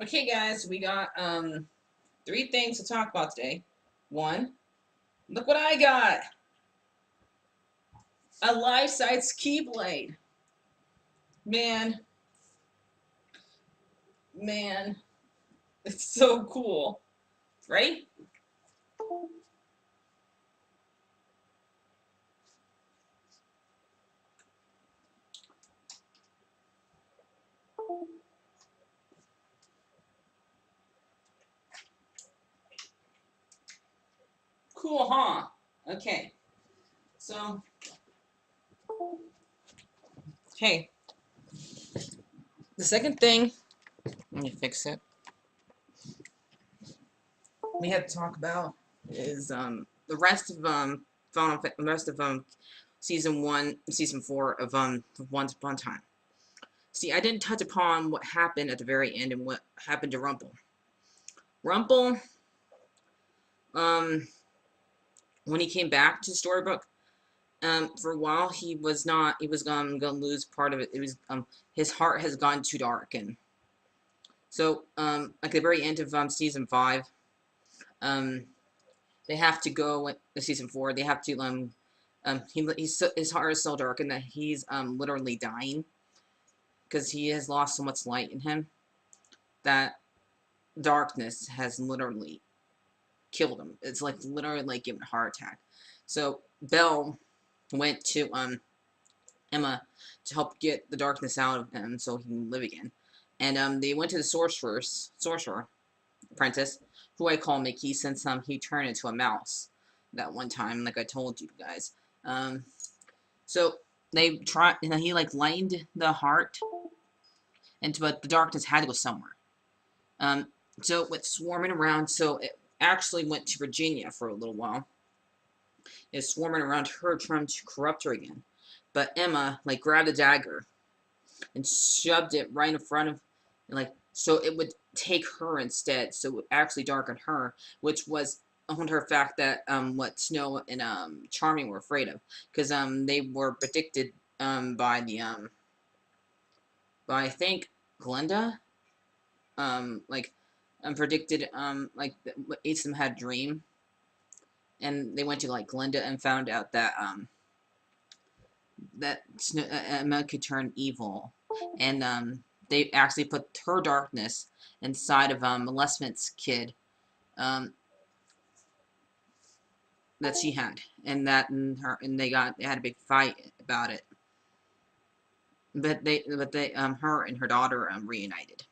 Okay, guys, we got three things to talk about today. One, look what I got. A life-size keyblade. Man, man, it's so cool, right? Cool, huh? Okay, so hey, the second thing, let me fix it. We have to talk about is the rest of season one, season four of Once Upon a Time. See, I didn't touch upon what happened at the very end and what happened to Rumple. Rumple, um, when he came back to Storybook, for a while he was not. He was gonna lose part of it. It was his heart has gone too dark, and so like the very end of season five, um, they have to go season four. They have to his heart is so dark and that he's literally dying because he has lost so much light in him that darkness has literally killed him. It's like literally like giving a heart attack. So Belle went to Emma to help get the darkness out of him so he can live again. And they went to the sorcerer apprentice, who I call Mickey since he turned into a mouse that one time, like I told you guys. Um, so they tried, and he like lightened the heart, and but the darkness had to go somewhere. Um, so it went swarming around. So it actually went to Virginia for a little while. Is swarming around her, trying to corrupt her again. But Emma, like, grabbed a dagger and shoved it right in front of, like, so it would take her instead. So it would actually darken her, which was on her fact that, what Snow and, Charming were afraid of. Because, they were predicted, by the, by, I think, Glenda, like, predicted, like, each of them had a dream. And they went to, like, Glenda and found out that, Emma could turn evil, and they actually put her darkness inside of Maleficent's kid, um, that she had, and they had a big fight about it. But they her and her daughter reunited.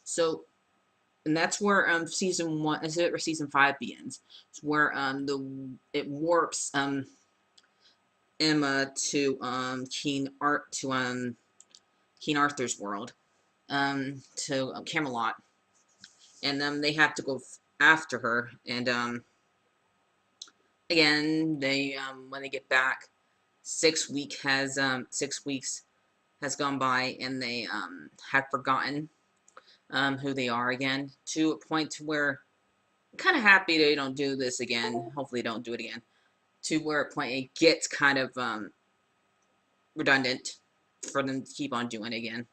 So, and that's where season one, is it, or season five begins. It's where it warps Emma to King Arthur's world, to Camelot, and they have to go after her. And again, they when they get back, 6 weeks has gone by, and they have forgotten who they are again, to a point to where I'm kind of happy they don't do this again. Hopefully, they don't do it again. To where a point it gets kind of redundant for them to keep on doing it again.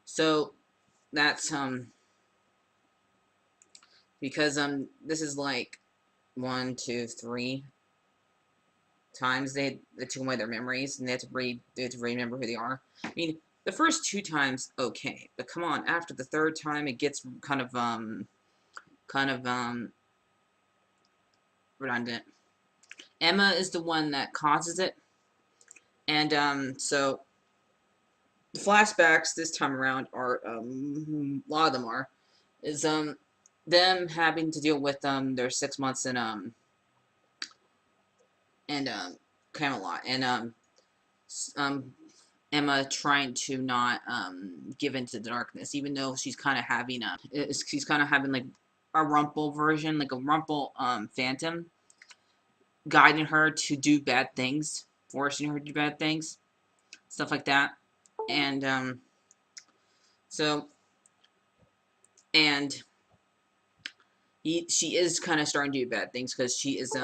So that's because this is like 1, 2, 3 times they took away their memories, and they have to remember who they are. I mean, the first 2 times okay, but come on, after the third time it gets kind of redundant. Emma is the one that causes it, and so the flashbacks this time around are a lot of them are is them having to deal with their 6 months in and Camelot, and um, Emma trying to not give into the darkness, even though she's kind of having like a Rumple version, like a Rumple phantom, guiding her to do bad things, forcing her to do bad things, stuff like that, and so and she is kind of starting to do bad things because she is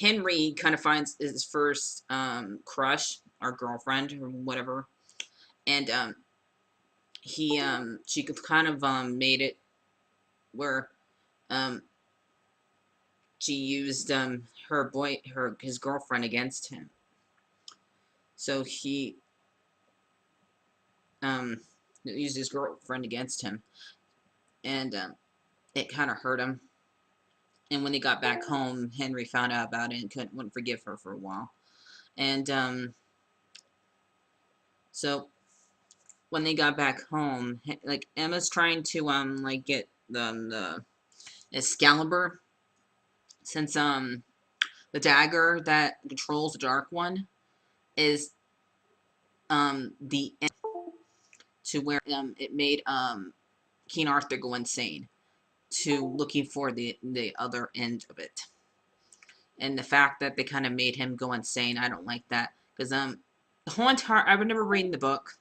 Henry kind of finds his first crush or girlfriend or whatever, and she kind of made it where um she used his girlfriend against him. So he um used his girlfriend against him, and it kind of hurt him. And when they got back home, Henry found out about it and wouldn't forgive her for a while. And so when they got back home, like Emma's trying to like get the Excalibur, since the dagger that controls the Dark One is the end to where it made King Arthur go insane, to looking for the other end of it. And the fact that they kind of made him go insane, I don't like that, because the whole entire, I would never read the book,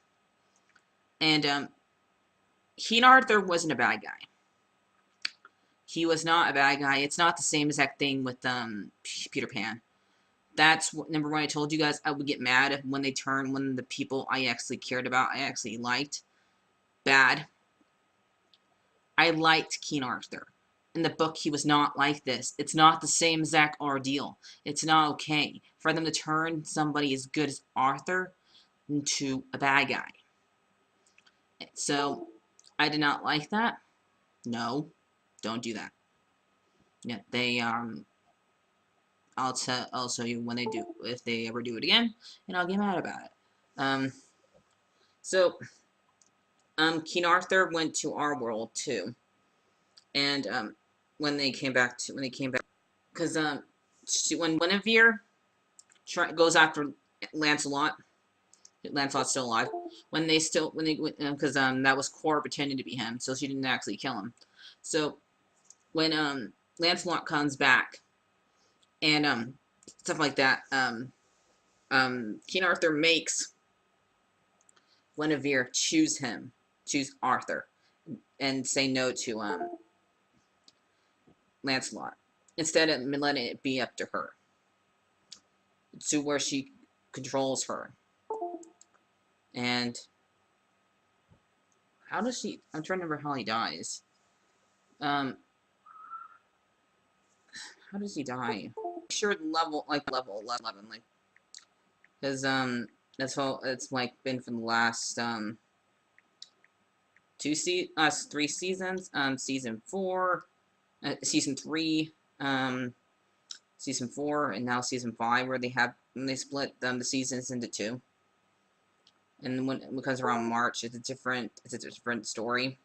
and King Arthur wasn't a bad guy. He was not a bad guy. It's not the same exact thing with Peter Pan. That's what, number one, I told you guys I would get mad when they turn, when the people I actually cared about, I actually liked, bad. I liked King Arthur. In the book, he was not like this. It's not the same exact ordeal. It's not okay for them to turn somebody as good as Arthur into a bad guy. So, I did not like that. No, don't do that. Yeah, they I'll show you when they do, if they ever do it again, and I'll get mad about it. So King Arthur went to our world too, and when they came back, because when Guinevere goes after Lancelot's still alive. Because that was Cora pretending to be him, so she didn't actually kill him. So when Lancelot comes back and stuff like that, King Arthur makes Guinevere choose Arthur, and say no to Lancelot, instead of letting it be up to her, to where she controls her. And how does she? I'm trying to remember how he dies. How does he die? Sure, level 11, like, because that's all. It's like been for the last 3 seasons. Season 4, season 3, season 4, and now season 5, where they split the seasons into 2. And because around March, it's a different story.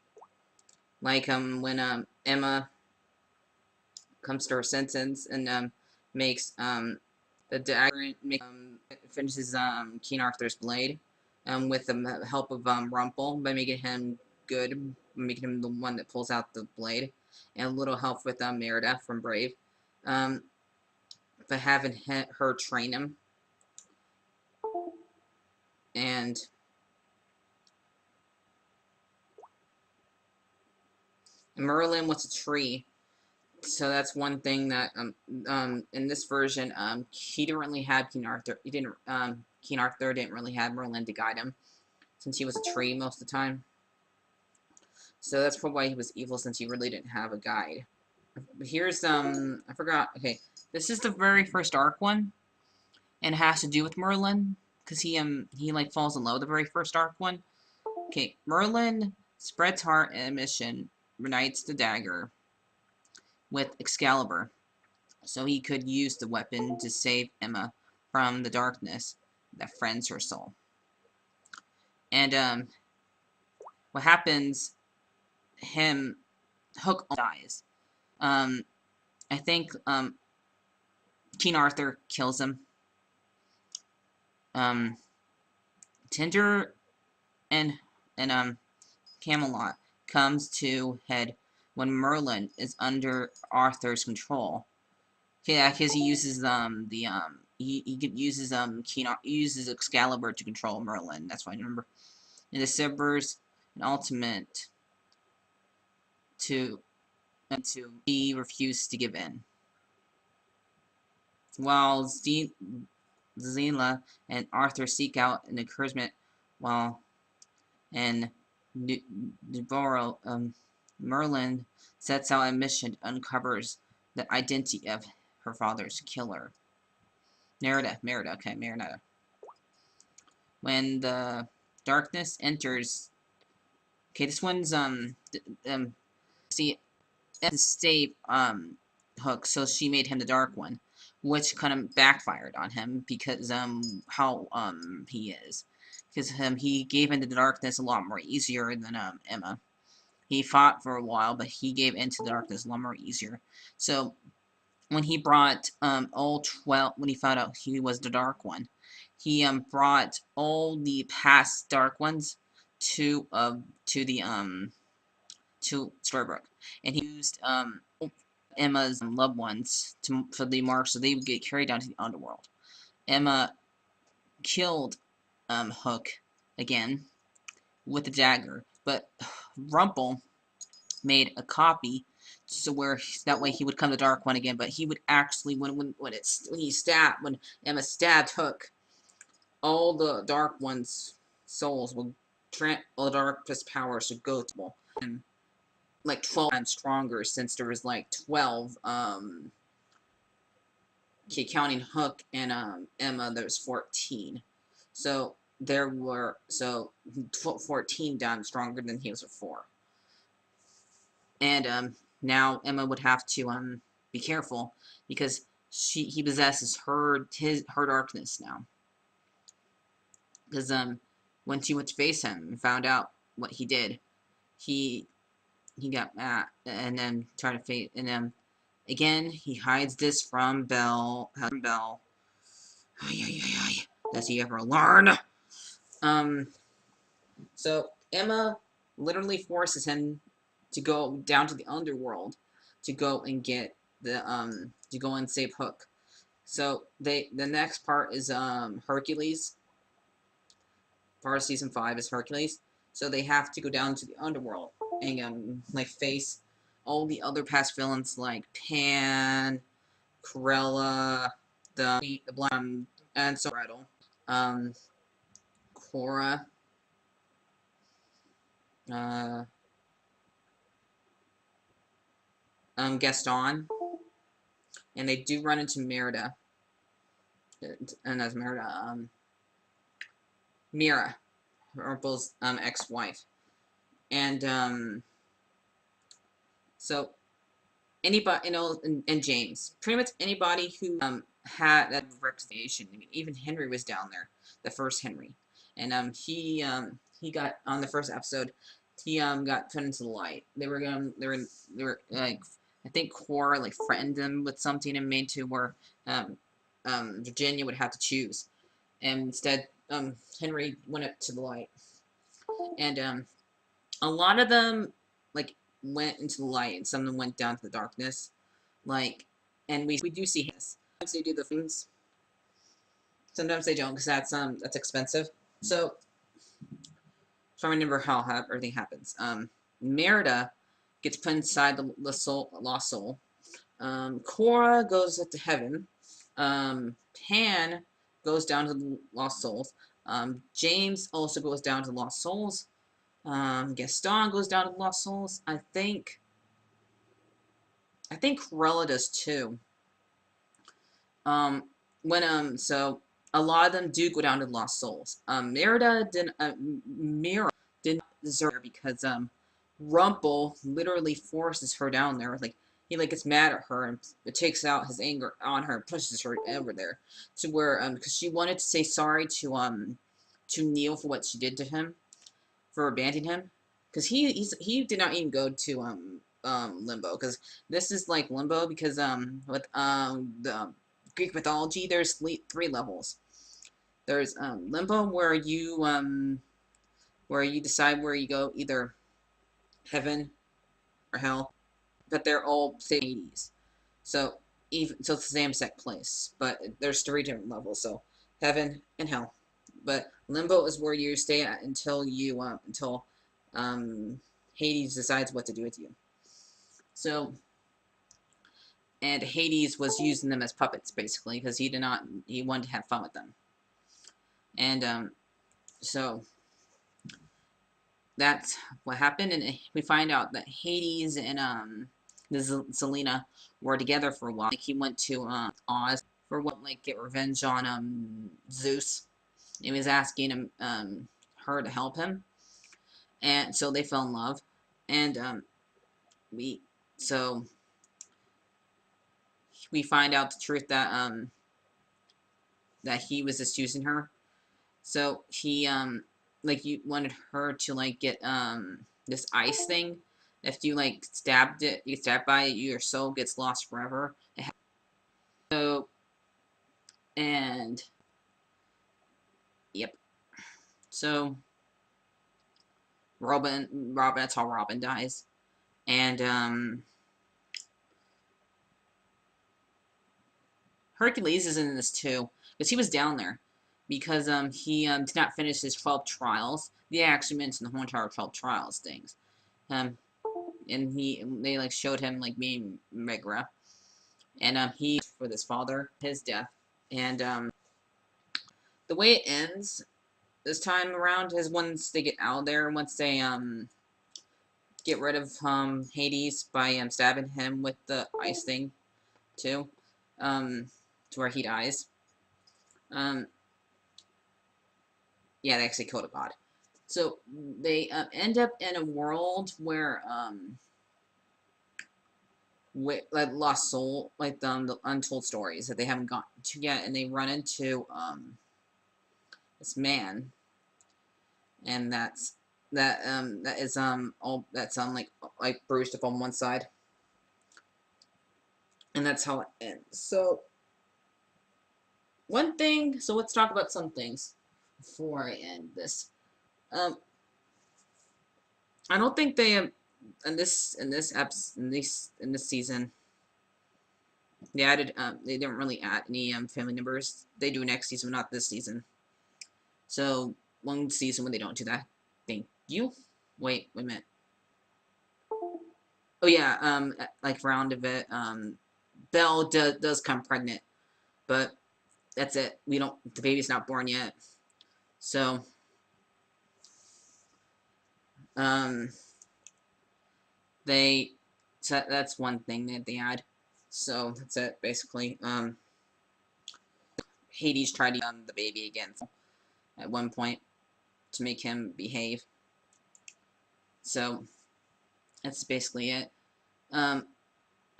Like when Emma comes to her senses and makes the dagger, finishes King Arthur's blade, with the help of Rumple, by making him good, making him the one that pulls out the blade, and a little help with Merida from Brave, by having her train him. And Merlin was a tree, so that's one thing that in this version he didn't really have King Arthur. King Arthur didn't really have Merlin to guide him, since he was a tree most of the time. So that's probably why he was evil, since he really didn't have a guide. Here's I forgot. Okay, this is the very first arc one, and it has to do with Merlin, because he like falls in love with the very first arc one. Okay, Merlin spreads heart and a mission, reunites the dagger with Excalibur, so he could use the weapon to save Emma from the darkness that friends her soul. And what happens? Hook dies. I think King Arthur kills him. Tinder and Camelot comes to head when Merlin is under Arthur's control. Yeah, because he uses he uses Excalibur to control Merlin. That's why I remember. And the Sibbers an ultimate to he refused to give in. While Zila and Arthur seek out an encouragement, and Devorah, Merlin sets out a mission, uncovers the identity of her father's killer. Merida, okay, Merida. When the darkness enters, okay, this one's, see, to save, Hook, so she made him the Dark One, which kind of backfired on him, because, how, he is. Because, he gave into the darkness a lot more easier than, Emma. He fought for a while, but he gave into the darkness a lot more easier. So, when he brought, all 12, when he found out he was the Dark One, he, brought all the past Dark Ones to the, to Storybrooke. And he used, Emma's loved ones for the mark, so they would get carried down to the underworld. Emma killed, Hook again with the dagger, but Rumple made a copy so where that way he would come to Dark One again, but he would actually when Emma stabbed Hook, all the Dark One's souls would all the darkest powers should go to him. Like 12 times stronger, since there was like 12, okay, counting Hook and Emma, there was 14. So there were 14 times stronger than he was before. And now Emma would have to be careful, because he possesses her darkness now. Because when she went to face him and found out what he did, he got mad and then tried to face, and then again he hides this from Belle. Does he ever learn? So Emma literally forces him to go down to the underworld to go and get the to go and save Hook. So the next part is Hercules. Part of season 5 is Hercules. So they have to go down to the underworld and like face all the other past villains like Pan, Corella, the Blonde, and so Gretel, Cora, Gaston, and they do run into Merida, and that's Merida, Mira, Urkel's ex-wife, and so anybody, and James, pretty much anybody who had that representation. I mean, even Henry was down there, the first Henry, and he got on the first episode. He got put into the light. They were like, I think Cora like threatened them with something and made to where Virginia would have to choose, and instead Henry went up to the light, and a lot of them like went into the light, and some of them went down to the darkness, like, and we do see this. Sometimes they do the things, sometimes they don't, because that's expensive. So I remember how everything happens. Merida gets put inside the lost soul. Cora goes up to heaven. Pan goes down to the lost souls. James also goes down to the lost souls. Gaston goes down to the lost souls. I think Corella does too. So a lot of them do go down to the lost souls. Mira didn't deserve, because Rumple literally forces her down there. Like, he like gets mad at her and it takes out his anger on her and pushes her over there, to where because she wanted to say sorry to Neil for what she did to him, for abandoning him, because he did not even go to Limbo, because this is like Limbo, because with the Greek mythology, there's 3 levels. There's Limbo, where you decide where you go, either heaven or hell, but they're all Hades. So it's the same exact place, but there's 3 different levels. So heaven and hell. But Limbo is where you stay at until Hades decides what to do with you. So, and Hades was using them as puppets, basically, because he wanted to have fun with them. And so that's what happened, and we find out that Hades and Selena were together for a while. Like he went to Oz for what, like get revenge on Zeus. He was asking him her to help him, and so they fell in love, and we so we find out the truth that that he was just using her. So he like you wanted her to like get this ice thing. If you like you get stabbed by it, your soul gets lost forever. So and yep. So Robin, that's how Robin dies. And Hercules is in this too, because he was down there. Because he did not finish his 12 trials. They actually mentioned the whole entire 12 trials things. And they like showed him like being Megra. And he for his father, his death. And the way it ends this time around is once they get out of there, once they get rid of Hades by stabbing him with the ice thing too, to where he dies. Yeah, they actually killed a god. So they end up in a world where like Lost Soul, like the untold stories that they haven't gotten to yet, and they run into this man, and that is all that's like bruised up on one side, and that's how it ends. So one thing, so let's talk about some things before I end this. I don't think they in this season they added they didn't really add any family members. They do next season, but not this season. So one season when they don't do that. Thank you. Wait a minute. Oh yeah, like round of it, Belle does come pregnant, but that's it. The baby's not born yet. So so that's one thing that they add. So that's it basically. Hades tried to the baby again at one point to make him behave. So that's basically it. I'm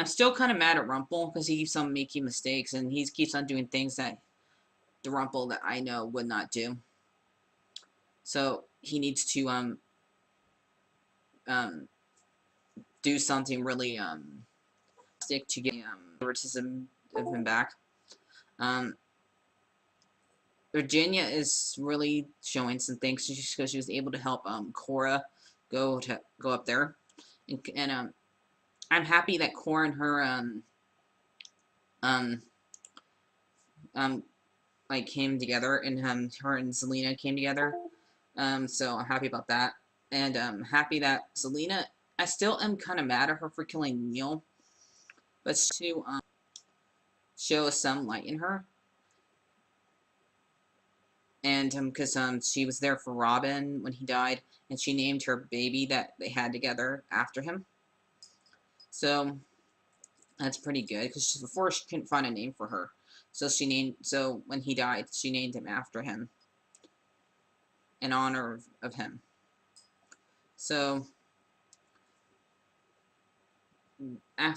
still kind of mad at Rumple because he keeps on making mistakes and he keeps on doing things that the Rumple that I know would not do. So he needs to do something really stick to get favoritism of him back. Virginia is really showing some things because she was able to help Cora go up there, and I'm happy that Cora and her like came together, and her and Selena came together. So I'm happy about that, and I'm happy that Selena. I still am kind of mad at her for killing Neil, but to show some light in her. And because she was there for Robin when he died, and she named her baby that they had together after him. So that's pretty good because before she couldn't find a name for her, so when he died, she named him after him in honor of him. So I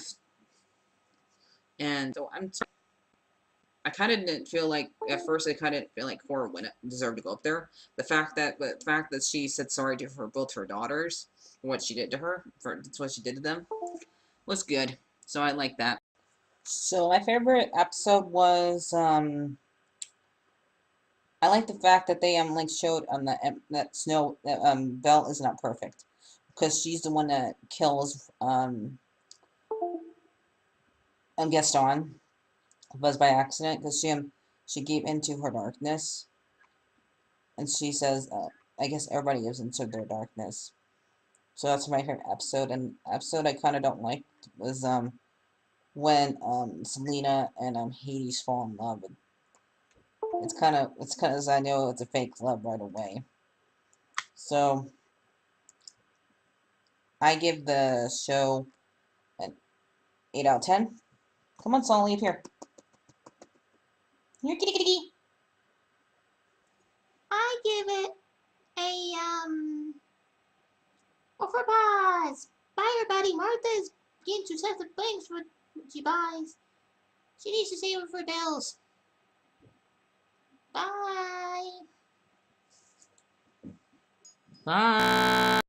kind of didn't feel like at first. I kind of didn't feel like Cora deserved to go up there. The fact that she said sorry to both her daughters for what she did to her, for what she did to them, was good. So I like that. So my favorite episode was I like the fact that they like showed that Belle is not perfect because she's the one that kills Gaston. Was by accident because she gave into her darkness, and she says, "I guess everybody gives into their darkness." So that's my favorite episode. And episode I kind of don't like was when Selena and Hades fall in love. It's kind of as I know it's a fake love right away. So I give the show an 8 out of 10. Come on, Sully, up here. Here, kitty, kitty, kitty. I give it a, for pause. Bye, everybody. Martha's getting to set the things for what she buys. She needs to save it for bills. Bye. Bye.